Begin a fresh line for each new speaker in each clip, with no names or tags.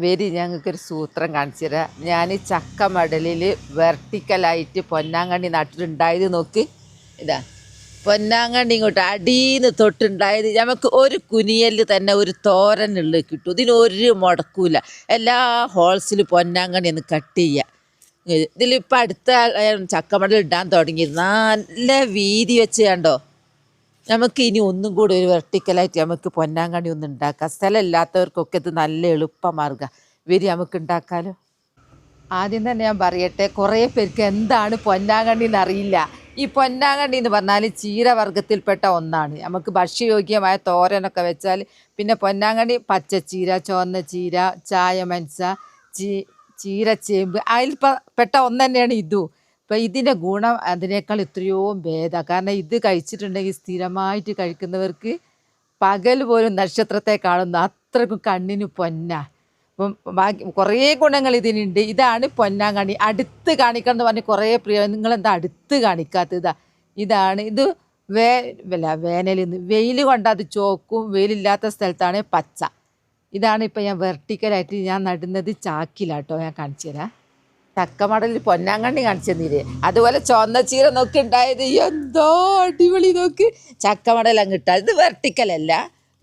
വരി ഞങ്ങൾക്കൊരു സൂത്രം കാണിച്ചു തരാം. ഞാൻ ചക്ക മടലിൽ വെർട്ടിക്കലായിട്ട് പൊന്നാങ്കണ്ണി നട്ടിട്ടുണ്ടായത് നോക്ക്. ഇതാ പൊന്നാങ്കണ്ണി ഇങ്ങോട്ട് അടിയിന്ന് തൊട്ടുണ്ടായത്. നമുക്ക് ഒരു കുനിയല് തന്നെ ഒരു തോരനുള്ള കിട്ടും. ഇതിനൊരു മുടക്കൂല. എല്ലാ ഹോൾസിലും പൊന്നാങ്കണ്ണി ഒന്ന് കട്ട് ചെയ്യുക. ഇതിലിപ്പോൾ അടുത്ത ചക്കമടൽ ഇടാൻ തുടങ്ങി. നല്ല വീതി വെച്ച് കണ്ടോ. നമുക്ക് ഇനി ഒന്നും കൂടി ഒരു വെർട്ടിക്കലായിട്ട് നമുക്ക് പൊന്നാങ്കണ്ണി ഒന്ന് ഉണ്ടാക്കാം. സ്ഥലമില്ലാത്തവർക്കൊക്കെ ഇത് നല്ല എളുപ്പമാർഗ്ഗം. വരി നമുക്ക് ഉണ്ടാക്കാലോ. ആദ്യം തന്നെ ഞാൻ പറയട്ടെ, കുറേ പേർക്ക് എന്താണ് പൊന്നാങ്കണ്ണി എന്നറിയില്ല. ഈ പൊന്നാങ്കണ്ണി എന്ന് പറഞ്ഞാൽ ചീരവർഗ്ഗത്തിൽപ്പെട്ട ഒന്നാണ്. നമുക്ക് ഭക്ഷ്യയോഗ്യമായ തോരനൊക്കെ വെച്ചാൽ പിന്നെ പൊന്നാങ്കണ്ണി പച്ചച്ചീര, ചുവന്ന ചീര, ചായ മനസ, ചീരച്ചേമ്പ് അതിൽ പെട്ട ഒന്ന് തന്നെയാണ് ഇതും. അപ്പം ഇതിൻ്റെ ഗുണം അതിനേക്കാൾ എത്രയോ ഭേദമാണ്. കാരണം ഇത് കഴിച്ചിട്ടുണ്ടെങ്കിൽ സ്ഥിരമായിട്ട് കഴിക്കുന്നവർക്ക് പകൽ പോലും നക്ഷത്രത്തെ കാണുന്ന അത്രക്കും കണ്ണിന് പൊന്നാ. അപ്പം ബാക്കി കുറേ ഗുണങ്ങൾ ഇതിനുണ്ട്. ഇതാണ് പൊന്നാങ്കണ്ണി. അടുത്ത് കാണിക്കണം എന്ന് പറഞ്ഞ് കുറേ നിങ്ങളെന്താ അടുത്ത് കാണിക്കാത്തത്? ഇതാണ് ഇത്. വേനലിൽ നിന്ന് വെയിൽ കൊണ്ടത് ചോക്കും, വെയിലില്ലാത്ത സ്ഥലത്താണ് പച്ച. ഇതാണ് ഇപ്പം ഞാൻ വെർട്ടിക്കലായിട്ട് ഞാൻ നടുന്നത് ചാക്കിലാട്ടോ. ഞാൻ കാണിച്ചു തരാം. ചക്കമടലിൽ പൊന്നാങ്കണ്ണി കാണിച്ചു തന്നില്ലേ, അതുപോലെ ചുവന്ന ചീര നോക്കി ഉണ്ടായത്. എന്തോ അടിപൊളി നോക്ക്. ചക്കമടൽ അങ്ങിട്ടാൽ ഇത് വെർട്ടിക്കലല്ല.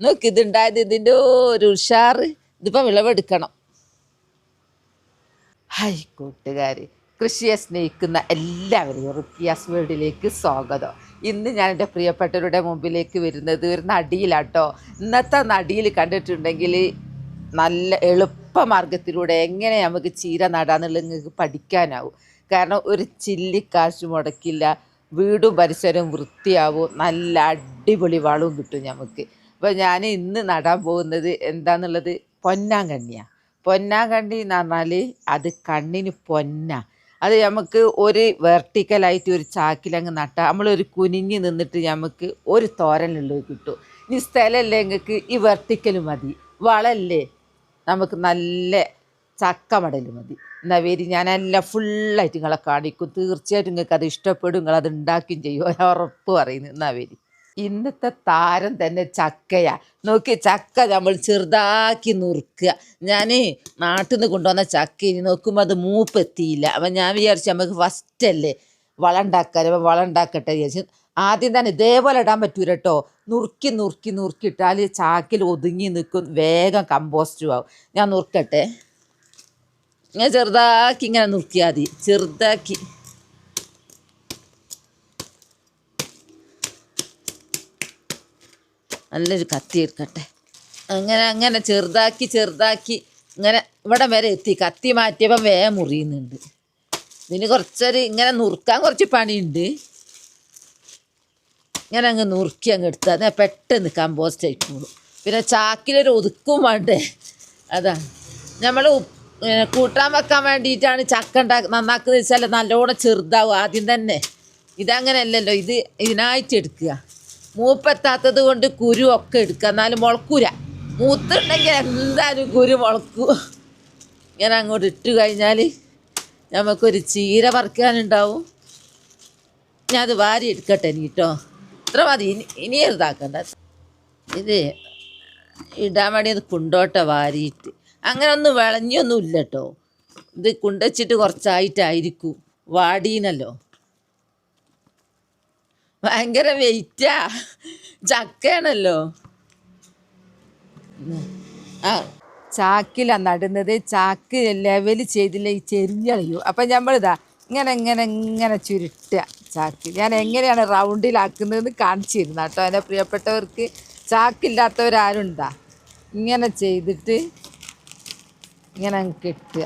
നോക്ക് ഇതുണ്ടായത്. ഇതിൻ്റെ ഒരു ഉഷാറ്. ഇതിപ്പോൾ വിളവെടുക്കണം. ഹൈ കൂട്ടുകാർ, കൃഷിയെ സ്നേഹിക്കുന്ന എല്ലാവരെയും റുക്കിയാസ് വേൾഡിലേക്ക് സ്വാഗതം. ഇന്ന് ഞാൻ എൻ്റെ പ്രിയപ്പെട്ടവരുടെ മുമ്പിലേക്ക് വരുന്നത് ഒരു നടിയിലാട്ടോ. ഇന്നത്തെ നടിയിൽ കണ്ടിട്ടുണ്ടെങ്കിൽ നല്ല എളുപ്പമാർഗത്തിലൂടെ എങ്ങനെ നമുക്ക് ചീര നടാന്നുള്ളത് നിങ്ങൾക്ക് പഠിക്കാനാവും. കാരണം ഒരു ചില്ലിക്കാശ് മുടക്കില്ല, വീടും പരിസരവും വൃത്തിയാവും, നല്ല അടിപൊളി വളവും കിട്ടും നമുക്ക്. അപ്പോൾ ഞാൻ ഇന്ന് നടാൻ പോകുന്നത് എന്താണെന്നുള്ളത് പൊന്നാങ്കണ്ണിയാണ്. പൊന്നാങ്കണ്ണി എന്ന് പറഞ്ഞാൽ അത് കണ്ണിന് പൊന്ന. അത് നമുക്ക് ഒരു വെർട്ടിക്കലായിട്ട് ഒരു ചാക്കിലങ്ങ് നട്ടാൽ നമ്മളൊരു കുനിഞ്ഞ് നിന്നിട്ട് നമുക്ക് ഒരു തോരനുള്ളത് കിട്ടും. ഇനി സ്ഥലമല്ലേ നിങ്ങൾക്ക് ഈ വെർട്ടിക്കൽ മതി, വളമല്ലേ നമുക്ക് നല്ല ചക്കമടൽ മതി. എന്നാൽ വരി ഞാനെല്ലാം ഫുള്ളായിട്ട് നിങ്ങളെ കാണിക്കും. തീർച്ചയായിട്ടും നിങ്ങൾക്ക് അത് ഇഷ്ടപ്പെടും, നിങ്ങളത് ഉണ്ടാക്കുകയും ചെയ്യും, ഉറപ്പ് പറയുന്നു. എന്നാൽ വരി. ഇന്നത്തെ താരം തന്നെ ചക്കയാ. നോക്കി, ചക്ക നമ്മൾ ചെറുതാക്കി നുറുക്കുക. ഞാൻ നാട്ടിൽ നിന്ന് കൊണ്ടുവന്ന ചക്ക ഇനി നോക്കുമ്പോൾ അത് മൂപ്പെത്തിയില്ല. അപ്പം ഞാൻ വിചാരിച്ചു നമുക്ക് ഫസ്റ്റല്ലേ വളം ഉണ്ടാക്കാൻ, അപ്പം വളം ഉണ്ടാക്കട്ടെ വിചാരിച്ചു. ആദ്യം തന്നെ ഇതേപോലെ ഇടാൻ പറ്റൂല കേട്ടോ. നുറുക്കി നുറുക്കി നുറുക്കിയിട്ടാൽ ചാക്കിൽ ഒതുങ്ങി നിൽക്കും, വേഗം കമ്പോസ്റ്റും ആവും. ഞാൻ നുറുക്കട്ടെ. ഇങ്ങനെ ചെറുതാക്കി ഇങ്ങനെ നുറുക്കിയാൽ മതി. ചെറുതാക്കി നല്ലൊരു കത്തി എടുക്കട്ടെ. അങ്ങനെ ചെറുതാക്കി ഇങ്ങനെ ഇവിടെ വരെ എത്തി. കത്തി മാറ്റിയപ്പം വേഗം മുറിയുന്നുണ്ട്. ഇതിന് കുറച്ചൊരു ഇങ്ങനെ നുറുക്കാൻ കുറച്ച് പണിയുണ്ട്. ഇങ്ങനെ അങ്ങ് നുറുക്കി അങ്ങ് എടുത്താൽ അത് പെട്ടെന്ന് കമ്പോസ്റ്റ് ആയിക്കോളും. പിന്നെ ചാക്കിലൊരു ഒതുക്കും വേണ്ടേ. അതാണ് നമ്മൾ കൂട്ടാൻ വെക്കാൻ വേണ്ടിയിട്ടാണ് ചക്ക നന്നാക്കുന്നത് വെച്ചാൽ നല്ലോണം ചെറുതാവും ആദ്യം തന്നെ. ഇതങ്ങനെയല്ലല്ലോ, ഇത് ഇതിനായിട്ട് എടുക്കുക. മൂപ്പെത്താത്തത് കൊണ്ട് കുരു ഒക്കെ എടുക്കുക, എന്നാലും മുളക്കൂല. മൂത്തുണ്ടെങ്കിൽ എന്തായാലും കുരു മുളക്കും. ഇങ്ങനെ അങ്ങോട്ട് ഇട്ട് കഴിഞ്ഞാൽ നമുക്കൊരു ചീര പറിക്കാനുണ്ടാവും. ഞാൻ അത് വാരി എടുക്കട്ടെ ഇനി കേട്ടോ. ഇത്ര മതി, ഇനി ഇതാക്കണ്ട. ഇത് ഇടാൻ വേണ്ടി അത് കുണ്ടോട്ട വാരിയിട്ട് അങ്ങനെ ഒന്നും വിളഞ്ഞൊന്നും ഇല്ല കേട്ടോ. ഇത് കുണ്ടച്ചിട്ട് കുറച്ചായിട്ടായിരിക്കും, വാടീനല്ലോ. ഭയങ്കര വെയിറ്റാ, ചക്കയാണല്ലോ. ആ ചാക്കിലാണ് നടുന്നത്. ചാക്ക് ലെവൽ ചെയ്തില്ല ഈ ചെരിഞ്ഞളിയും. അപ്പം നമ്മളിതാ ഇങ്ങനെ ചുരുട്ടുക ചാക്ക്. ഞാൻ എങ്ങനെയാണ് റൗണ്ടിലാക്കുന്നതെന്ന് കാണിച്ചു തരുന്ന കേട്ടോ എൻ്റെ പ്രിയപ്പെട്ടവർക്ക്. ചാക്കില്ലാത്തവരാരും ഉണ്ടാ. ഇങ്ങനെ ചെയ്തിട്ട് ഇങ്ങനെ കെട്ടുക.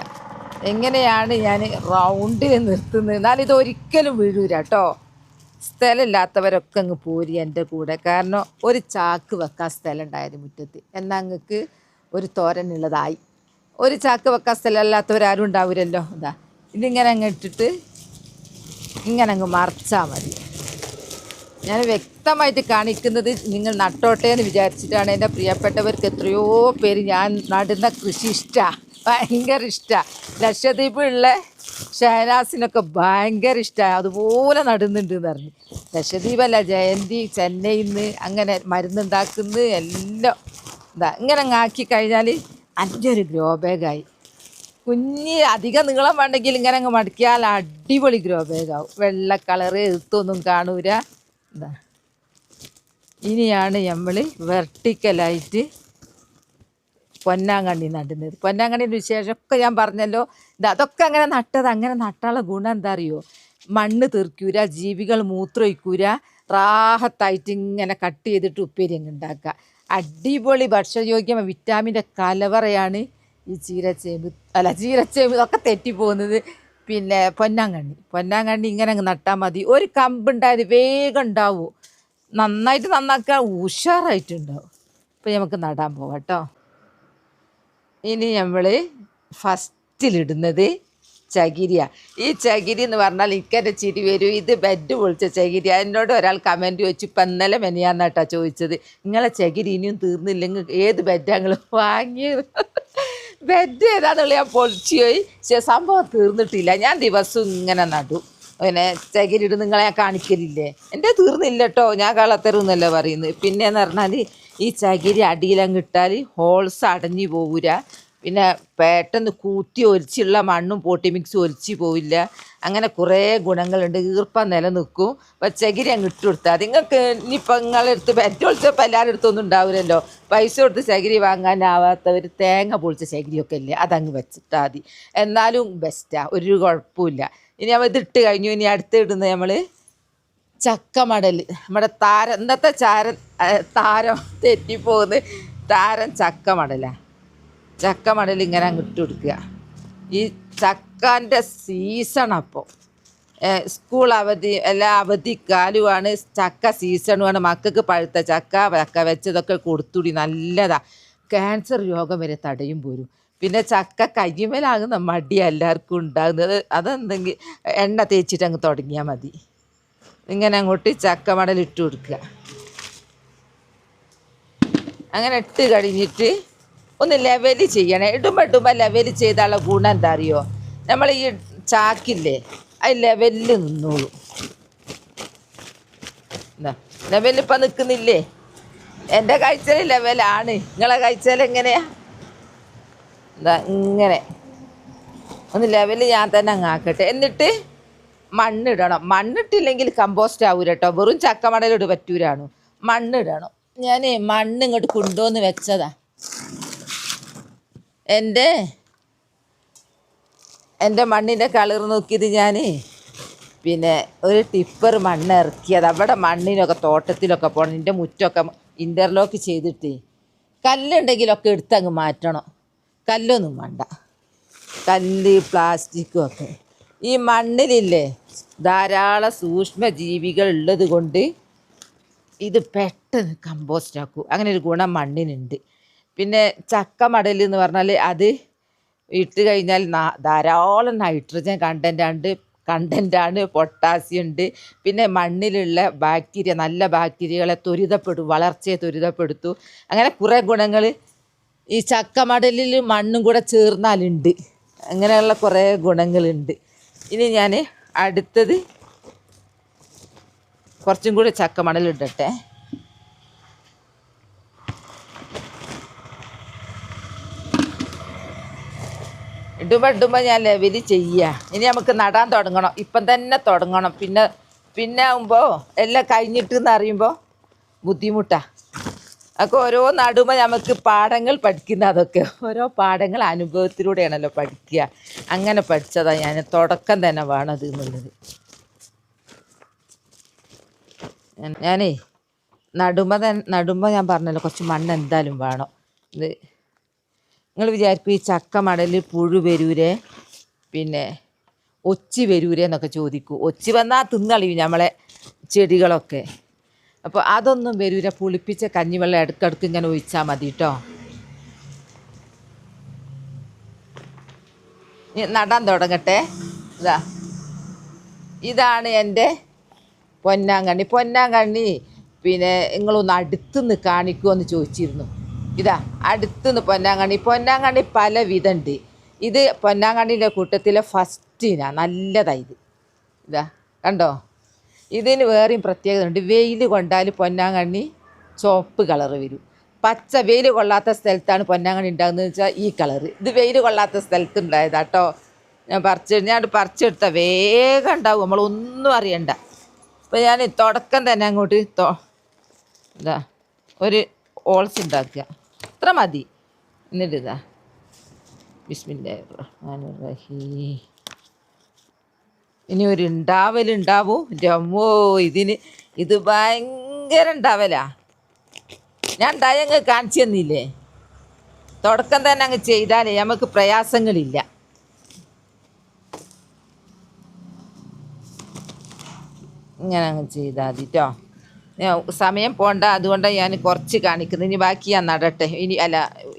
എങ്ങനെയാണ് ഞാൻ റൗണ്ടിൽ നിർത്തുന്നത്, എന്നാൽ ഇത് ഒരിക്കലും വീഴൂല കേട്ടോ. സ്ഥലമില്ലാത്തവരൊക്കെ അങ്ങ് പോരി എൻ്റെ കൂടെ. കാരണം ഒരു ചാക്ക് വെക്കാൻ സ്ഥലം ഉണ്ടായത് മുറ്റത്ത്, എന്നാൽ നിങ്ങൾക്ക് ഒരു തോരനുള്ളതായി. ഒരു ചാക്ക് വെക്കാൻ സ്ഥലമില്ലാത്തവരാരും ഉണ്ടാവില്ലല്ലോ. ഇതാ ഇതിങ്ങനെ അങ്ങ് ഇട്ടിട്ട് ഇങ്ങനെ അങ്ങ് മറിച്ചാൽ മതി. ഞാൻ വ്യക്തമായിട്ട് കാണിക്കുന്നത് നിങ്ങൾ നട്ടോട്ടെ എന്ന് വിചാരിച്ചിട്ടാണ്. എൻ്റെ പ്രിയപ്പെട്ടവർക്ക് എത്രയോ പേര് ഞാൻ നടുന്ന കൃഷി ഇഷ്ടമാണ്, ഭയങ്കര ഇഷ്ടമാണ്. ലക്ഷദ്വീപിലുള്ള ഷഹനാസിനൊക്കെ ഭയങ്കര ഇഷ്ടമാണ്, അതുപോലെ നടുന്നുണ്ട് എന്ന് പറഞ്ഞു. ലക്ഷദ്വീപല്ല, ജയന്തി ചെന്നൈയിൽ നിന്ന് അങ്ങനെ മരുന്നുണ്ടാക്കുന്നത് എല്ലാം ഇതാ ഇങ്ങനെ ആക്കി കഴിഞ്ഞാൽ അഞ്ചൊരു ഗ്രോ ബാഗായി. കുഞ്ഞ് അധികം നീളം വേണ്ടെങ്കിൽ ഇങ്ങനെ അങ്ങ് മടക്കിയാൽ അടിപൊളി ഗ്രോ ബാഗാവും. വെള്ള കളറ് എഴുത്തൊന്നും കാണൂല. എന്താ ഇനിയാണ് നമ്മൾ വെർട്ടിക്കലായിട്ട് പൊന്നാങ്കണ്ണി നടുന്നത്. പൊന്നാങ്കണ്ണീൻ്റെ വിശേഷമൊക്കെ ഞാൻ പറഞ്ഞല്ലോ. അതൊക്കെ അങ്ങനെ നട്ടത്. അങ്ങനെ നട്ടാനുള്ള ഗുണം എന്താ അറിയോ? മണ്ണ് തീർക്കൂല, ജീവികൾ മൂത്രമൊഴിക്കൂല, റാഹത്തായിട്ട് ഇങ്ങനെ കട്ട് ചെയ്തിട്ട് ഉപ്പേരി അങ്ങ് ഉണ്ടാക്കുക. അടിപൊളി ഭക്ഷ്യയോഗ്യം വിറ്റാമിൻ്റെ കലവറയാണ് ഈ ചീരച്ചേമ്പ് ഇതൊക്കെ തെറ്റിപ്പോകുന്നത്. പിന്നെ പൊന്നാങ്കണ്ണി ഇങ്ങനെ അങ്ങ് നട്ടാൽ മതി. ഒരു കമ്പുണ്ടായത് വേഗം ഉണ്ടാവും. നന്നായിട്ട് നന്നാക്കുക, ഉഷാറായിട്ടുണ്ടാവും. അപ്പോൾ നമുക്ക് നടാൻ പോവാം കേട്ടോ. ഇനി നമ്മൾ ഫസ്റ്റിലിടുന്നത് ചകിരിയാണ്. ഈ ചകിരി എന്ന് പറഞ്ഞാൽ എനിക്കെൻ്റെ ചിരി വരും. ഇത് ബെഡ് പൊളിച്ച ചകിരി. എന്നോട് ഒരാൾ കമൻറ്റ് ചോദിച്ചു, ഇപ്പം ഇന്നലെ മെനിയാന്നാട്ടാ ചോദിച്ചത്, നിങ്ങളെ ചകിരി ഇനിയും തീർന്നില്ലെങ്കിൽ ഏത് ബെഡാണ് നിങ്ങൾ വാങ്ങിയത്? ബെഡ് ഏതാണെന്നുള്ള ഞാൻ പൊളിച്ചു പോയി. പക്ഷേ സംഭവം തീർന്നിട്ടില്ല. ഞാൻ ദിവസവും ഇങ്ങനെ നടും. പിന്നെ ചകിരി ഇടും. നിങ്ങളെ ഞാൻ കാണിക്കലില്ലേ? എൻ്റെ തീർന്നില്ല കേട്ടോ, ഞാൻ കളത്തരുന്നല്ല പറയുന്നത്. പിന്നെയെന്ന് പറഞ്ഞാൽ ഈ ചകിരി അടിയിലങ്ങ് ഇട്ടാൽ ഹോൾസ് അടഞ്ഞു പോകൂല. പിന്നെ പെട്ടെന്ന് കൂത്തി ഒലിച്ചുള്ള മണ്ണും പോട്ടി മിക്സും ഒലിച്ച് പോവില്ല. അങ്ങനെ കുറേ ഗുണങ്ങളുണ്ട്. ഈർപ്പം നിലനിൽക്കും. അപ്പോൾ ചകിരി അങ്ങ് ഇട്ട് കൊടുത്താൽ നിങ്ങൾക്ക് ഇനിയിപ്പോൾ നിങ്ങളെടുത്ത് ബെറ്റ് പൊളിച്ചപ്പോൾ എല്ലാവരുടെ അടുത്തൊന്നും ഉണ്ടാവില്ലല്ലോ. പൈസ കൊടുത്ത് ചകിരി വാങ്ങാനാവാത്തവർ തേങ്ങ പൊളിച്ച ചകിരിയൊക്കെ ഇല്ലേ, അതങ്ങ് വെച്ചിട്ടാൽ മതി. എന്നാലും ബെസ്റ്റാണ്, ഒരു കുഴപ്പമില്ല. ഇനി നമ്മൾ ഇതിട്ട് കഴിഞ്ഞു. ഇനി അടുത്ത് ഇടുന്നത് നമ്മൾ ചക്കമടൽ. നമ്മുടെ താരം, ഇന്നത്തെ താരം തെറ്റിപ്പോകുന്നത് താരം ചക്കമടലാണ്. ചക്കമടൽ ഇങ്ങനെ അങ്ങ് ഇട്ട് കൊടുക്കുക. ഈ ചക്കൻ്റെ സീസൺ. അപ്പോൾ സ്കൂൾ അവധി, എല്ലാ അവധിക്കാലുമാണ്, ചക്ക സീസണുമാണ്. മക്കൾക്ക് പഴുത്ത ചക്ക വെച്ചതൊക്കെ കൊടുത്തുകൂടി നല്ലതാണ്. ക്യാൻസർ രോഗം വരെ തടയും പോരും. പിന്നെ ചക്ക കയ്യുമേലാകുന്ന മടി എല്ലാവർക്കും ഉണ്ടാകുന്നത്. അതെന്തെങ്കിലും എണ്ണ തേച്ചിട്ട് അങ്ങ് തുടങ്ങിയാൽ മതി. ഇങ്ങനെ അങ്ങോട്ട് ചക്കമടൽ ഇട്ട് കൊടുക്കുക. അങ്ങനെ ഇട്ട് കഴിഞ്ഞിട്ട് ഒന്ന് ലെവല് ചെയ്യണേ. ഇടുമ്പോൾ ലെവല് ചെയ്താലുള്ള ഗുണം എന്താ അറിയോ? നമ്മൾ ഈ ചാക്കില്ലേ, അത് ലെവലിൽ നിന്നോളൂ. എന്താ ലെവലിപ്പം നിൽക്കുന്നില്ലേ? എൻ്റെ കാഴ്ചയിൽ ലെവലാണ്. നിങ്ങളെ കാഴ്ചയിൽ എങ്ങനെയാ? എന്താ ഇങ്ങനെ ഒന്ന് ലെവല് ഞാൻ തന്നെ അങ്ങ് ആക്കട്ടെ. എന്നിട്ട് മണ്ണിടണം. മണ്ണിട്ടില്ലെങ്കിൽ കമ്പോസ്റ്റ് ആവൂല കേട്ടോ. വെറും ചക്കമടലിട്ട് പറ്റൂരാണ്. മണ്ണിടണം. ഞാൻ മണ്ണ് ഇങ്ങോട്ട് കൊണ്ടുവന്ന് വെച്ചതാ. എൻ്റെ മണ്ണിൻ്റെ കളർ നോക്കിയത് ഞാൻ പിന്നെ ഒരു ടിപ്പർ മണ്ണ് ഇറക്കിയത്. അവിടെ മണ്ണിനൊക്കെ തോട്ടത്തിലൊക്കെ പോകണം. എൻ്റെ മുറ്റമൊക്കെ ഇൻ്റർലോക്ക് ചെയ്തിട്ട് കല്ലുണ്ടെങ്കിലൊക്കെ എടുത്തങ്ങ് മാറ്റണം. കല്ലൊന്നും വേണ്ട, കല്ല് പ്ലാസ്റ്റിക്കും ഒക്കെ. ഈ മണ്ണിലില്ലേ ധാരാളം സൂക്ഷ്മജീവികൾ ഉള്ളത് കൊണ്ട് ഇത് പെട്ടെന്ന് കമ്പോസ്റ്റ് ആക്കും. അങ്ങനെ ഒരു ഗുണം മണ്ണിനുണ്ട്. പിന്നെ ചക്കമടൽ എന്ന് പറഞ്ഞാൽ അത് ഇട്ട് കഴിഞ്ഞാൽ ധാരാളം നൈട്രജൻ കണ്ടൻ്റാണ്, പൊട്ടാസ്യം ഉണ്ട്. പിന്നെ മണ്ണിലുള്ള ബാക്ടീരിയ, നല്ല ബാക്ടീരിയകളെ വളർച്ചയെ ത്വരിതപ്പെടുത്തും. അങ്ങനെ കുറേ ഗുണങ്ങൾ ഈ ചക്കമടലിൽ മണ്ണും കൂടെ ചേർന്നാലുണ്ട്. അങ്ങനെയുള്ള കുറേ ഗുണങ്ങളുണ്ട്. ഇനി ഞാൻ അടുത്തത് കുറച്ചും കൂടി ചക്കമടൽ ഇടട്ടെ. ഇടുമ്പോൾ ഞാൻ ലെവല് ചെയ്യുക. ഇനി നമുക്ക് നടാൻ തുടങ്ങണം. ഇപ്പം തന്നെ തുടങ്ങണം. പിന്നെ ആകുമ്പോൾ എല്ലാം കഴിഞ്ഞിട്ടെന്ന് അറിയുമ്പോൾ ബുദ്ധിമുട്ടാണ്. അതൊക്കെ ഓരോ നടുമ്പോൾ നമുക്ക് പാഠങ്ങൾ പഠിക്കുന്ന, അതൊക്കെ ഓരോ പാഠങ്ങൾ അനുഭവത്തിലൂടെയാണല്ലോ പഠിക്കുക. അങ്ങനെ പഠിച്ചതാണ് ഞാൻ. തുടക്കം തന്നെ വേണത് എന്നുള്ളത്. ഞാനേ നടുമ്പോൾ ഞാൻ പറഞ്ഞല്ലോ കുറച്ച് മണ്ണ് എന്തായാലും വേണം. ഇത് നിങ്ങൾ വിചാരിക്കും ഈ ചക്ക മടലിൽ പുഴു വരൂരേ, പിന്നെ ഒച്ചി വരൂരേ എന്നൊക്കെ ചോദിക്കൂ. ഒച്ചി വന്നാൽ തിന്നളിയും നമ്മളെ ചെടികളൊക്കെ. അപ്പോൾ അതൊന്നും വരൂര. പുളിപ്പിച്ച കഞ്ഞിവെള്ളം ഇടയ്ക്കിടയ്ക്ക് ഇങ്ങനെ ഒഴിച്ചാൽ മതി കേട്ടോ. നടാൻ തുടങ്ങട്ടെ. ഇതാണ് എൻ്റെ പൊന്നാങ്കണ്ണി. പിന്നെ നിങ്ങളൊന്ന് അടുത്തുനിന്ന് കാണിക്കുമോ എന്ന് ചോദിച്ചിരുന്നു. ഇതാ അടുത്തുനിന്ന് പൊന്നാങ്കണ്ണി പല വിധമുണ്ട്. ഇത് പൊന്നാങ്കണ്ണിൻ്റെ കൂട്ടത്തിലെ ഫസ്റ്റിനാണ്. നല്ലതായത്. ഇതാ കണ്ടോ? ഇതിന് വേറെയും പ്രത്യേകത ഉണ്ട്. വെയിൽ കൊണ്ടാൽ പൊന്നാങ്കണ്ണി ചുവപ്പ് കളറ് വരും. പച്ച വെയിൽ കൊള്ളാത്ത സ്ഥലത്താണ് പൊന്നാങ്കണ്ണി ഉണ്ടാകുന്നത് വെച്ചാൽ ഈ കളറ്. ഇത് വെയിൽ കൊള്ളാത്ത സ്ഥലത്ത് ഉണ്ടായതാട്ടോ. ഞാൻ പറിച്ചെടുത്ത വേഗം ഉണ്ടാവും, നമ്മളൊന്നും അറിയണ്ട. അപ്പോൾ ഞാൻ തുടക്കം തന്നെ അങ്ങോട്ട് ഇതാ ഒരു ഓൾസ് ഉണ്ടാക്കുക, ഇത്ര മതി. എന്നിട്ട് ഇതാ ബിസ്മില്ലാഹിർ റഹ്മാനിർ റഹീം. ഇനി ഒരു ഉണ്ടാവലുണ്ടാവും. രമ്മോ ഇത് ഭയങ്കര ഉണ്ടാവലാ. ഞാൻ ഉണ്ടായി അങ്ങ് കാണിച്ചു തന്നില്ലേ. തുടക്കം തന്നെ അങ്ങ് ചെയ്താലേ നമുക്ക് പ്രയാസങ്ങളില്ല. ഇങ്ങനെ അങ്ങ് ചെയ്താൽ മതി കേട്ടോ. സമയം പോണ്ട, അതുകൊണ്ടാണ് ഞാൻ കുറച്ച് കാണിക്കുന്നത്. ഇനി ബാക്കി ഞാൻ നടട്ടെ.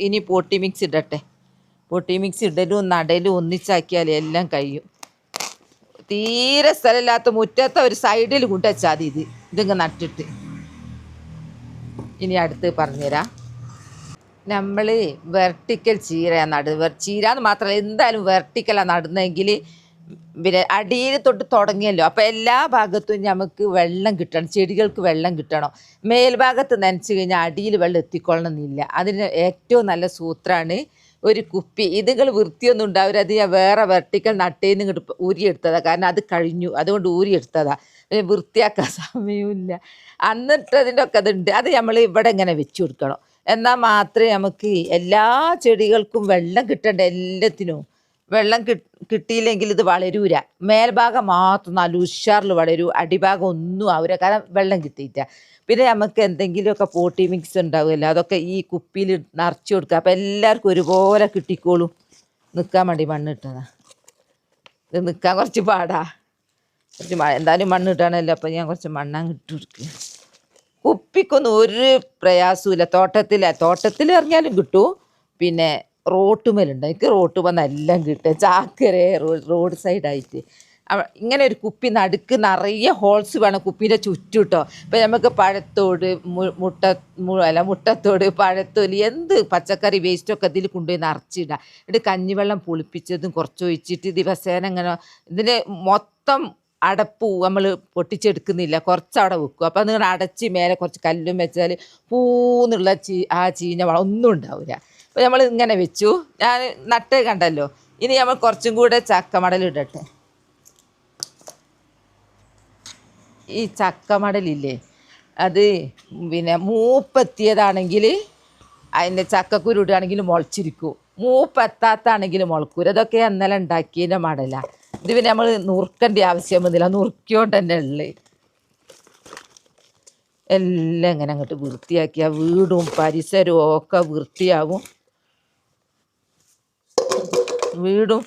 ഇനി പൊട്ടി മിക്സ് ഇടട്ടെ. പൊട്ടി മിക്സ് ഇടലും നടലും ഒന്നിച്ചാക്കിയാൽ എല്ലാം കഴിയും. തീരെ സ്ഥലമില്ലാത്ത മുറ്റത്തെ ഒരു സൈഡിൽ കൊണ്ടുവച്ചാൽ മതി. ഇതിങ്ങ് നട്ടിട്ട്. ഇനി അടുത്ത് പറഞ്ഞുതരാം. നമ്മൾ വെർട്ടിക്കൽ ചീരയാണ് നടുന്നത്. ചീര എന്ന് മാത്രമല്ല, എന്തായാലും വെർട്ടിക്കലാണ് നടുന്നതെങ്കിൽ പിന്നെ അടിയിൽ തൊട്ട് തുടങ്ങിയല്ലോ. അപ്പോൾ എല്ലാ ഭാഗത്തും നമുക്ക് വെള്ളം കിട്ടണം, ചെടികൾക്ക് വെള്ളം കിട്ടണം. മേൽഭാഗത്ത് നനച്ച് കഴിഞ്ഞാൽ അടിയിൽ വെള്ളം എത്തിക്കൊള്ളണമെന്നില്ല. അതിന് ഏറ്റവും നല്ല സൂത്രമാണ് ഒരു കുപ്പി. ഇതുങ്ങൾ വൃത്തിയൊന്നും ഉണ്ടാവില്ല. അത് ഞാൻ വേറെ വെർട്ടിക്കൽ നട്ടേന്ന് ഇങ്ങോട്ട് ഊരിയെടുത്തതാണ്. കാരണം അത് കഴിഞ്ഞു, അതുകൊണ്ട് ഊരിയെടുത്തതാണ്. വൃത്തിയാക്കാൻ സമയമില്ല. എന്നിട്ടതിൻ്റെ ഒക്കെ അതുണ്ട്. അത് നമ്മൾ ഇവിടെ ഇങ്ങനെ വെച്ച് കൊടുക്കണം. എന്നാൽ മാത്രമേ നമുക്ക് എല്ലാ ചെടികൾക്കും വെള്ളം കിട്ടണ്ട. എല്ലാത്തിനും വെള്ളം കിട്ടിയില്ലെങ്കിൽ ഇത് വളരൂല. മേൽഭാഗം മാത്രം നല്ല ഉഷാറിൽ വളരൂ, അടിഭാഗം ഒന്നും ആവില്ല. കാരണം വെള്ളം കിട്ടിയിട്ട. പിന്നെ നമുക്ക് എന്തെങ്കിലുമൊക്കെ പോട്ടി മിക്സ് ഉണ്ടാവുമല്ലോ, അതൊക്കെ ഈ കുപ്പിയിൽ നിറച്ച് കൊടുക്കുക. അപ്പം എല്ലാവർക്കും ഒരുപോലെ കിട്ടിക്കോളും. നിൽക്കാൻ വേണ്ടി മണ്ണിട്ടതാ. ഇത് നിൽക്കാൻ കുറച്ച് പാടാ. എന്തായാലും മണ്ണിട്ടാണല്ലോ. അപ്പം ഞാൻ കുറച്ച് മണ്ണങ്ങ് ഇട്ട് കൊടുക്കുക. കുപ്പിക്കൊന്നും ഒരു പ്രയാസമില്ല. തോട്ടത്തിൽ ഇറങ്ങിയാലും കിട്ടും. പിന്നെ റോട്ടുമേലുണ്ട്. എനിക്ക് റോട്ടുമെന്ന് എല്ലാം കിട്ടുക. ചാക്കര റോഡ് സൈഡായിട്ട് ഇങ്ങനെ ഒരു കുപ്പി നടുക്ക് നിറയെ ഹോൾസ് വേണം കുപ്പീൻ്റെ ചുറ്റും കേട്ടോ. ഇപ്പം നമുക്ക് പഴത്തോട് മുട്ടത്തോട് പഴത്തൊലി എന്ത് പച്ചക്കറി വേസ്റ്റൊക്കെ ഇതിൽ കൊണ്ടുപോയി നിറച്ചിടുക. എന്നിട്ട് കഞ്ഞിവെള്ളം പുളിപ്പിച്ചതും കുറച്ച് ഒഴിച്ചിട്ട് ദിവസേന ഇങ്ങനെ ഇതിന് മൊത്തം അടപ്പ് നമ്മൾ പൊട്ടിച്ചെടുക്കുന്നില്ല, കുറച്ചവിടെ വെക്കും. അപ്പം നിങ്ങൾ അടച്ച് മേലെ കുറച്ച് കല്ലും വെച്ചാൽ പൂന്നുള്ള ചീഞ്ഞ വളം ഒന്നും ഉണ്ടാവില്ല. അപ്പോൾ നമ്മൾ ഇങ്ങനെ വെച്ചു. ഞാൻ നട്ട് കണ്ടല്ലോ. ഇനി നമ്മൾ കുറച്ചും കൂടെ ചക്കമടലിടട്ടെ. ഈ ചക്കമടലില്ലേ, അത് പിന്നെ മൂപ്പെത്തിയതാണെങ്കിൽ അതിൻ്റെ ചക്കക്കുരു ഇടുകയാണെങ്കിൽ മുളച്ചിരിക്കും. മൂപ്പെത്താത്താണെങ്കിൽ മുളക്കൂര. അതൊക്കെ ഇന്നലെ ഉണ്ടാക്കിയതിൻ്റെ മടലാണ്. ഇത് പിന്നെ നമ്മൾ നുറുക്കേണ്ട ആവശ്യമൊന്നുമില്ല, നുറുക്കിയോണ്ട് തന്നെ ഉള്ളു. എല്ലാം ഇങ്ങനെ അങ്ങോട്ട് വൃത്തിയാക്കിയാൽ വീടും പരിസരവും ഒക്കെ വൃത്തിയാവും. വീടും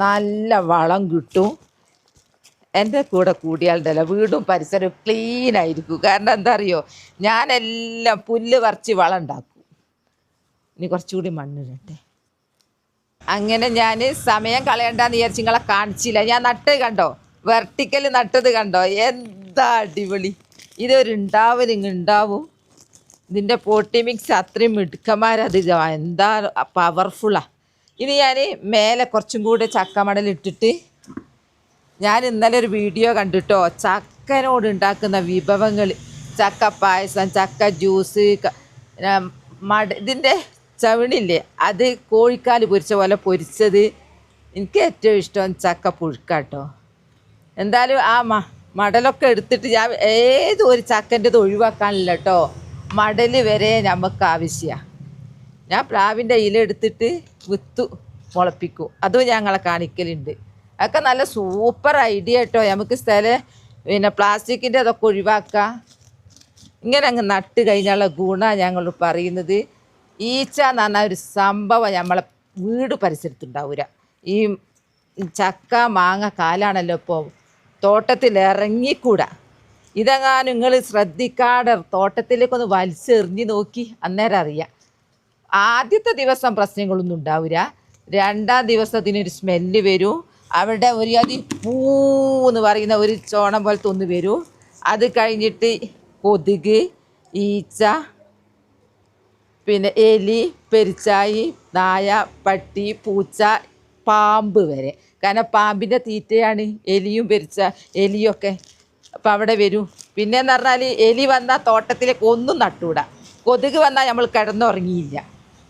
നല്ല വളം കിട്ടും. എൻ്റെ കൂടെ കൂടിയാളുണ്ടല്ലോ വീടും പരിസരവും ക്ലീനായിരിക്കും. കാരണം എന്താ അറിയോ, ഞാനെല്ലാം പുല്ല് പറിച്ച് വളം ഉണ്ടാക്കും. ഇനി കുറച്ചുകൂടി മണ്ണിടട്ടെ. അങ്ങനെ ഞാൻ സമയം കളയണ്ടെന്ന് വിചാരിച്ച് നിങ്ങളെ കാണിച്ചില്ല. ഞാൻ നട്ട് കണ്ടോ, വെർട്ടിക്കൽ നട്ടത് കണ്ടോ, എന്താ അടിപൊളി. ഇതൊരു ഉണ്ടാവും. ഇതിൻ്റെ പോട്ടി മിക്സ് അത്രയും മിടുക്കന്മാരത് എന്താ പവർഫുള്ളാണ്. ഇനി ഞാൻ മേലെ കുറച്ചും കൂടെ ചക്കമടലിട്ടിട്ട്, ഞാൻ ഇന്നലെ ഒരു വീഡിയോ കണ്ടിട്ടോ, ചക്കനോട് ഉണ്ടാക്കുന്ന വിഭവങ്ങൾ, ചക്ക പായസം, ചക്ക ജ്യൂസ്, ഇതിൻ്റെ ചവിണില്ലേ, അത് കോഴിക്കാൽ പൊരിച്ച പോലെ പൊരിച്ചത്. എനിക്ക് ഏറ്റവും ഇഷ്ടം ചക്ക പുഴുക്കാട്ടോ. എന്തായാലും ആ മടലൊക്കെ എടുത്തിട്ട് ഞാൻ ഏതൊരു ചക്കൻ്റെത് ഒഴിവാക്കാനില്ല കേട്ടോ. മടൽ വരെ നമുക്ക് ആവശ്യമാണ്. ഞാൻ പ്ലാവിൻ്റെ ഇല എടുത്തിട്ട് വിത്ത് മുളപ്പിക്കും. അതും ഞങ്ങളെ കാണിക്കലുണ്ട്. അതൊക്കെ നല്ല സൂപ്പർ ഐഡിയ കേട്ടോ. നമുക്ക് പിന്നെ പ്ലാസ്റ്റിക്കിൻ്റെ അതൊക്കെ ഒഴിവാക്കാം. ഇങ്ങനെ അങ്ങ് നട്ട് കഴിഞ്ഞുള്ള ഗുണമാണ് ഞങ്ങൾ പറയുന്നത്. ഈച്ച എന്ന് പറഞ്ഞാൽ ഒരു സംഭവം നമ്മളെ വീട് പരിസരത്തുണ്ടാവില്ല. ഈ ചക്ക മാങ്ങ കാലാണല്ലോ ഇപ്പോൾ, തോട്ടത്തിൽ ഇറങ്ങിക്കൂടാ. ഇതെങ്ങാനും നിങ്ങൾ ശ്രദ്ധിക്കാതെ തോട്ടത്തിലേക്കൊന്ന് വലിച്ചെറിഞ്ഞ് നോക്കി, അന്നേരം അറിയാം. ആദ്യത്തെ ദിവസം പ്രശ്നങ്ങളൊന്നും ഉണ്ടാവില്ല. രണ്ടാം ദിവസത്തിനൊരു സ്മെല്ല് വരും. അവിടെ ഒരു പൂന്ന് പറയുന്ന ഒരു ചോണം പോലത്തെ ഒന്ന് വരും. അത് കഴിഞ്ഞിട്ട് കൊതുക്, ഈച്ച, പിന്നെ എലി, പെരിച്ചായി, നായ, പട്ടി, പൂച്ച, പാമ്പ് വരെ. കാരണം പാമ്പിൻ്റെ തീറ്റയാണ് എലിയൊക്കെ. അപ്പം അവിടെ വരും. പിന്നെയെന്ന് പറഞ്ഞാൽ എലി വന്നാൽ തോട്ടത്തിലേക്ക് ഒന്നും നട്ടൂടാ, കൊതുക് വന്നാൽ നമ്മൾ കിടന്നുറങ്ങിയില്ല.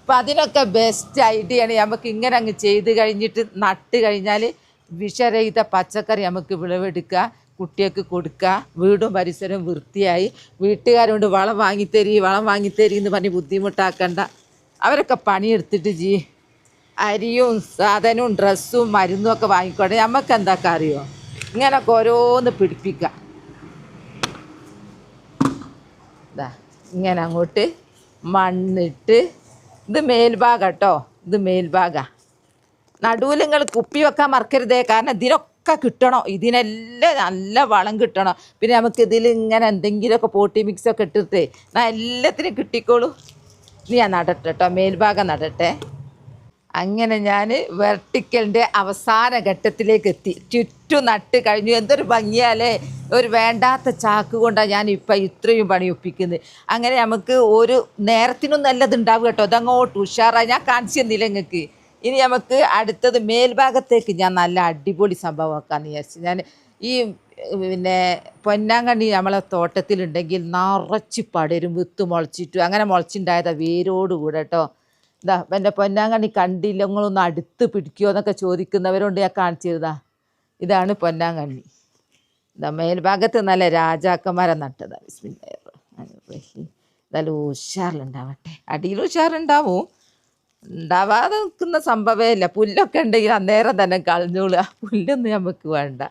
അപ്പം അതിനൊക്കെ ബെസ്റ്റ് ഐഡിയയാണ് നമുക്ക് ഇങ്ങനെ അങ്ങ് ചെയ്ത് കഴിഞ്ഞിട്ട് നട്ട് കഴിഞ്ഞാൽ വിഷരഹിത പച്ചക്കറി നമുക്ക് വിളവെടുക്കുക, കുട്ടികൾക്ക് കൊടുക്കുക, വീടും പരിസരവും വൃത്തിയായി. വീട്ടുകാരോട് വളം വാങ്ങിത്തരി എന്ന് പറഞ്ഞ് ബുദ്ധിമുട്ടാക്കണ്ട. അവരൊക്കെ പണിയെടുത്തിട്ട് അരിയും സാധനവും ഡ്രസ്സും മരുന്നും ഒക്കെ വാങ്ങിക്കോട്ടെ. നമുക്ക് എന്താക്കാ അറിയോ, ഇങ്ങനൊക്കെ ഓരോന്ന് പിടിപ്പിക്കാം. ഇതാ ഇങ്ങനെ അങ്ങോട്ട് മണ്ണിട്ട്, ഇത് മേൽഭാഗം കേട്ടോ, ഇത് മേൽഭാഗമാണ്. നടുവിൽ നിങ്ങൾ കുപ്പി വെക്കാൻ മറക്കരുതേ, കാരണം ഇതിനൊക്കെ കിട്ടണം, ഇതിനെല്ലാം നല്ല വളം കിട്ടണം. പിന്നെ നമുക്ക് ഇതിൽ ഇങ്ങനെ എന്തെങ്കിലുമൊക്കെ പോട്ടി മിക്സൊക്കെ ഇട്ടിട്ട് എല്ലാത്തിനും കിട്ടിക്കോളൂ. ഇനി ഞാൻ നടട്ടെ കേട്ടോ, മേൽഭാഗം നടട്ടെ. അങ്ങനെ ഞാൻ വെർട്ടിക്കലിൻ്റെ അവസാന ഘട്ടത്തിലേക്ക് എത്തി. ചുറ്റും നട്ട് കഴിഞ്ഞു. എന്തൊരു ഭംഗിയാലേ, ഒരു വേണ്ടാത്ത ചാക്ക് കൊണ്ടാണ് ഞാൻ ഇപ്പം ഇത്രയും പണി ഒപ്പിക്കുന്നത്. അങ്ങനെ നമുക്ക് ഒരു നേരത്തിനും നല്ലതുണ്ടാവും കേട്ടോ. അതങ്ങോട്ട് ഉഷാറായി ഞാൻ കാണിച്ചു തന്നില്ല നിങ്ങൾക്ക്. ഇനി നമുക്ക് അടുത്തത് മേൽഭാഗത്തേക്ക് ഞാൻ നല്ല അടിപൊളി സംഭവമാക്കാമെന്ന് വിചാരിച്ചു. ഞാൻ ഈ പിന്നെ പൊന്നാങ്കണ്ണി നമ്മളെ തോട്ടത്തിലുണ്ടെങ്കിൽ നിറച്ച് പടരും, വിത്ത് മുളച്ചിട്ടു. അങ്ങനെ മുളച്ചുണ്ടായതാ വേരോട് കൂടെ കേട്ടോ. ഇതാ എൻ്റെ പൊന്നാങ്കണ്ണി കണ്ടില്ല, നിങ്ങളൊന്ന് അടുത്ത് പിടിക്കുമോ എന്നൊക്കെ ചോദിക്കുന്നവരുണ്ട്, ഞാൻ കാണിച്ചിരുതാ. ഇതാണ് പൊന്നാങ്കണ്ണി. ഇതാ മേൽഭാഗത്ത് നല്ല രാജാക്കന്മാരെ നട്ടതാ. ബിസ്മില്ലാഹിർ നല്ല ഉഷാറിലുണ്ടാവട്ടെ. അടിയിൽ ഉഷാറുണ്ടാവും, ഉണ്ടാവാതെ നിൽക്കുന്ന സംഭവമേ ഇല്ല. പുല്ലൊക്കെ ഉണ്ടെങ്കിൽ അന്നേരം തന്നെ കളഞ്ഞോളുക. പുല്ലൊന്നും നമുക്ക് വേണ്ട.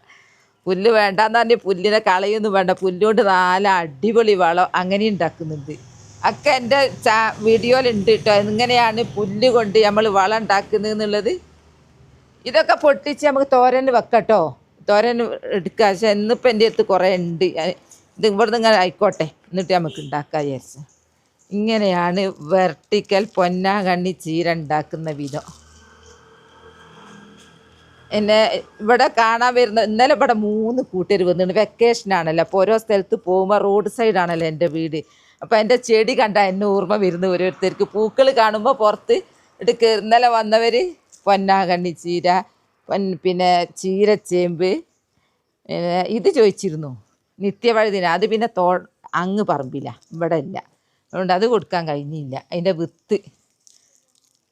പുല്ല് വേണ്ടാന്ന് പറഞ്ഞാൽ പുല്ലിനെ കളയൊന്നും വേണ്ട. പുല്ലുകൊണ്ട് നല്ല അടിപൊളി വളം അങ്ങനെ ഉണ്ടാക്കുന്നുണ്ട്. ഒക്കെ എൻ്റെ വീഡിയോയിലുണ്ട് കേട്ടോ, ഇങ്ങനെയാണ് പുല്ല് കൊണ്ട് നമ്മൾ വളം ഉണ്ടാക്കുന്നത് എന്നുള്ളത്. ഇതൊക്കെ പൊട്ടിച്ച് നമുക്ക് തോരന് വെക്കട്ടോ, തോരന് എടുക്കുക. പക്ഷെ ഇന്നിപ്പോൾ എൻ്റെ അടുത്ത് കുറേ ഉണ്ട്. ഇത് ഇവിടുന്ന് ഇങ്ങനെ ആയിക്കോട്ടെ, എന്നിട്ട് നമുക്ക് ഉണ്ടാക്കാൻ വിചാരിച്ചു. ഇങ്ങനെയാണ് വെർട്ടിക്കൽ പൊന്നാങ്കണ്ണി ചീര ഉണ്ടാക്കുന്ന വിധം. എന്നെ ഇവിടെ കാണാൻ വരുന്ന ഇന്നലെ ഇവിടെ 3 കൂട്ടർ വന്നിട്ടുണ്ട്. വെക്കേഷനാണല്ലോ, അപ്പോൾ ഓരോ സ്ഥലത്ത് പോകുമ്പോൾ റോഡ് സൈഡാണല്ലോ എൻ്റെ വീട്. അപ്പോൾ എൻ്റെ ചെടി കണ്ടാൽ എന്നെ ഓർമ്മ വരുന്ന ഓരോരുത്തർക്ക്. പൂക്കൾ കാണുമ്പോൾ പുറത്ത് ഇട്ട് ഇന്നലെ വന്നവർ പൊന്നാങ്കണ്ണി ചീര, പിന്നെ ചീരച്ചേമ്പ്, ഇത് ചോദിച്ചിരുന്നു നിത്യവഴുതിന. അത് പിന്നെ അങ്ങ് പറമ്പില്ല, ഇവിടെ ഇല്ല, അതുകൊണ്ട് അത് കൊടുക്കാൻ കഴിഞ്ഞില്ല. അതിൻ്റെ വിത്ത്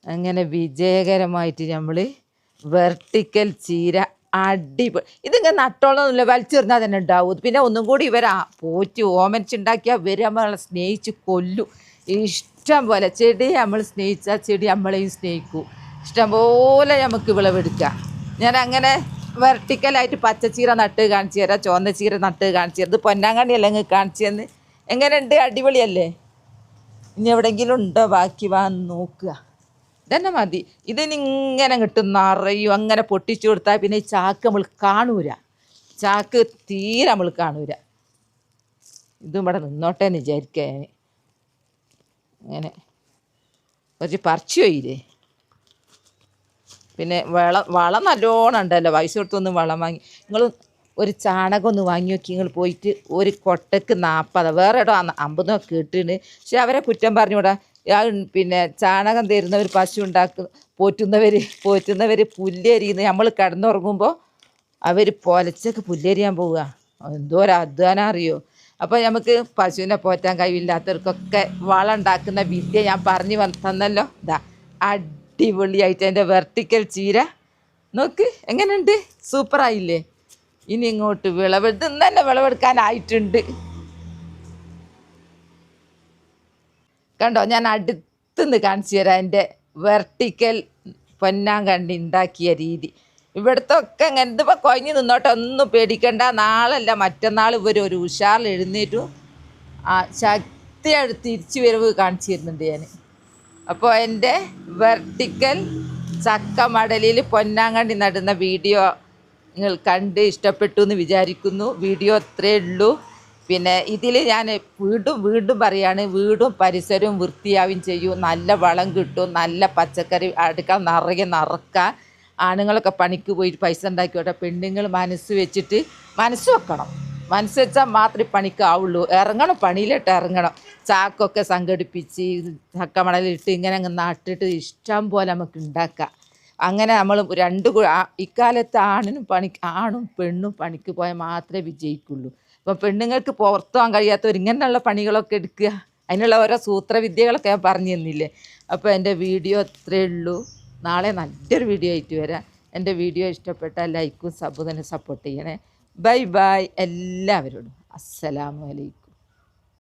അങ്ങനെ വിജയകരമായിട്ട് നമ്മൾ വെർട്ടിക്കൽ ചീര അടിപൊളി. ഇതിങ്ങനെ നട്ടോളൊന്നുമില്ല, വലിച്ചെറിഞ്ഞാൽ തന്നെ ഉണ്ടാവും. പിന്നെ ഒന്നും കൂടി ഇവരെ പോറ്റി ഓമനിച്ചുണ്ടാക്കിയാൽ ഇവർ നമ്മളെ സ്നേഹിച്ച് കൊല്ലും. ഇഷ്ടം പോലെ ചെടി നമ്മൾ സ്നേഹിച്ചാൽ ചെടി നമ്മളെയും സ്നേഹിക്കൂ. ഇഷ്ടംപോലെ നമുക്ക് വിളവെടുക്കാം. ഞാൻ അങ്ങനെ വെർട്ടിക്കലായിട്ട് പച്ചച്ചീര നട്ട് കാണിച്ചു തരാം, ചുവന്ന ചീര നട്ട് കാണിച്ചു തരാം. ഇത് പൊന്നാങ്കണ്ണി അല്ലെങ്കിൽ കാണിച്ചു തന്ന്. എങ്ങനെയുണ്ട്, അടിപൊളിയല്ലേ? ഇനി എവിടെയെങ്കിലും ഉണ്ടോ ബാക്കി വന്ന് നോക്കുക. ഇതന്നെ മതി. ഇതിനിങ്ങനെ കിട്ടും നിറയും. അങ്ങനെ പൊട്ടിച്ചു കൊടുത്താൽ പിന്നെ ഈ ചാക്ക് നമ്മൾ കാണൂല, ചാക്ക് തീരെ നമ്മൾ കാണൂല. ഇതും ഇവിടെ നിന്നോട്ടെ എന്ന് വിചാരിക്കുക ഞാൻ. അങ്ങനെ കുറച്ച് പറിച്ചു പോയില്ലേ. പിന്നെ വളം നല്ലോണം ഉണ്ടല്ലോ, പൈസ കൊടുത്തൊന്നും വളം വാങ്ങി. നിങ്ങൾ ഒരു ചാണകം ഒന്ന് വാങ്ങി നോക്കി. നിങ്ങൾ പോയിട്ട് ഒരു കൊട്ടക്ക് 40, വേറെ ഇടോ 50 കേട്ടിന്. പക്ഷെ അവരെ കുറ്റം പറഞ്ഞുകൂടാ. പിന്നെ ചാണകം തരുന്നവർ, പശു പോറ്റുന്നവർ പുല്ലരിയുന്ന നമ്മൾ കിടന്നുറങ്ങുമ്പോൾ അവർ പൊലച്ചൊക്കെ പുല്ലരിയാൻ പോവുക. എന്തോ ഒരു അധ്വാനം അറിയോ. അപ്പോൾ നമുക്ക് പശുവിനെ പോറ്റാൻ കഴിവില്ലാത്തവർക്കൊക്കെ വളം ഉണ്ടാക്കുന്ന വിദ്യ ഞാൻ പറഞ്ഞു തന്നല്ലോ. ഇതാ അടിപൊളിയായിട്ട് എൻ്റെ വെർട്ടിക്കൽ ചീര നോക്ക്, എങ്ങനെയുണ്ട്? സൂപ്പറായില്ലേ? ഇനി ഇങ്ങോട്ട് ഇത് തന്നെ വിളവെടുക്കാനായിട്ടുണ്ട്. കണ്ടോ, ഞാൻ അടുത്തുനിന്ന് കാണിച്ചു തരാം എൻ്റെ വെർട്ടിക്കൽ പൊന്നാങ്കണ്ണി ഉണ്ടാക്കിയ രീതി. ഇവിടുത്തെ ഒക്കെ അങ്ങനെ ഇതിപ്പോൾ കൊഞ്ഞ് നിന്നോട്ടെ, ഒന്നും പേടിക്കണ്ട. നാളല്ല മറ്റന്നാൾ ഇവർ ഒരു ഉഷാറിൽ എഴുന്നേറ്റു ശക്തിയായിട്ട് തിരിച്ചു വരവ് കാണിച്ചു തരുന്നുണ്ട് ഞാൻ. അപ്പോൾ എൻ്റെ വെർട്ടിക്കൽ ചക്ക മടലിൽ പൊന്നാങ്കണ്ണി നടുന്ന വീഡിയോ നിങ്ങൾ കണ്ട് ഇഷ്ടപ്പെട്ടു എന്ന് വിചാരിക്കുന്നു. വീഡിയോ അത്രയേ ഉള്ളൂ. പിന്നെ ഇതിൽ ഞാൻ വീണ്ടും പറയാണ്, വീടും പരിസരവും വൃത്തിയാവുകയും ചെയ്യും, നല്ല വളം കിട്ടും, നല്ല പച്ചക്കറി അടുക്കള നിറയെ നിറക്കാൻ. ആണുങ്ങളൊക്കെ പണിക്ക് പോയിട്ട് പൈസ ഉണ്ടാക്കിയോട്ടെ, പെണ്ണുങ്ങൾ മനസ്സ് വെച്ചിട്ട് മനസ്സ് വെക്കണം. മനസ്സ് വെച്ചാൽ മാത്രമേ പണിക്കാവുള്ളൂ. ഇറങ്ങണം, പണിയിലിട്ട് ഇറങ്ങണം. ചാക്കൊക്കെ സംഘടിപ്പിച്ച് ചക്കമണലിട്ട് ഇങ്ങനെ അങ്ങ് നട്ടിട്ട് ഇഷ്ടം പോലെ നമുക്ക് ഉണ്ടാക്കാം. അങ്ങനെ നമ്മൾ ഇക്കാലത്ത് ആണും പെണ്ണും പണിക്ക് പോയാൽ മാത്രമേ വിജയിക്കുള്ളൂ. ഇപ്പം പെണ്ണുങ്ങൾക്ക് പുറത്തു പോകാൻ കഴിയാത്തവർ ഇങ്ങനെയുള്ള പണികളൊക്കെ എടുക്കുക, അതിനുള്ള ഓരോ സൂത്രവിദ്യകളൊക്കെ ഞാൻ പറഞ്ഞു തന്നില്ലേ. അപ്പോൾ എൻ്റെ വീഡിയോ ഇത്രയേ ഉള്ളൂ. നാളെ നല്ലൊരു വീഡിയോ ആയിട്ട് വരാം. എൻ്റെ വീഡിയോ ഇഷ്ടപ്പെട്ടാൽ ലൈക്കും സബും തന്നെ സപ്പോർട്ട് ചെയ്യണേ. ബൈ ബൈ എല്ലാവരോടും. അസ്സലാമു അലൈക്കും.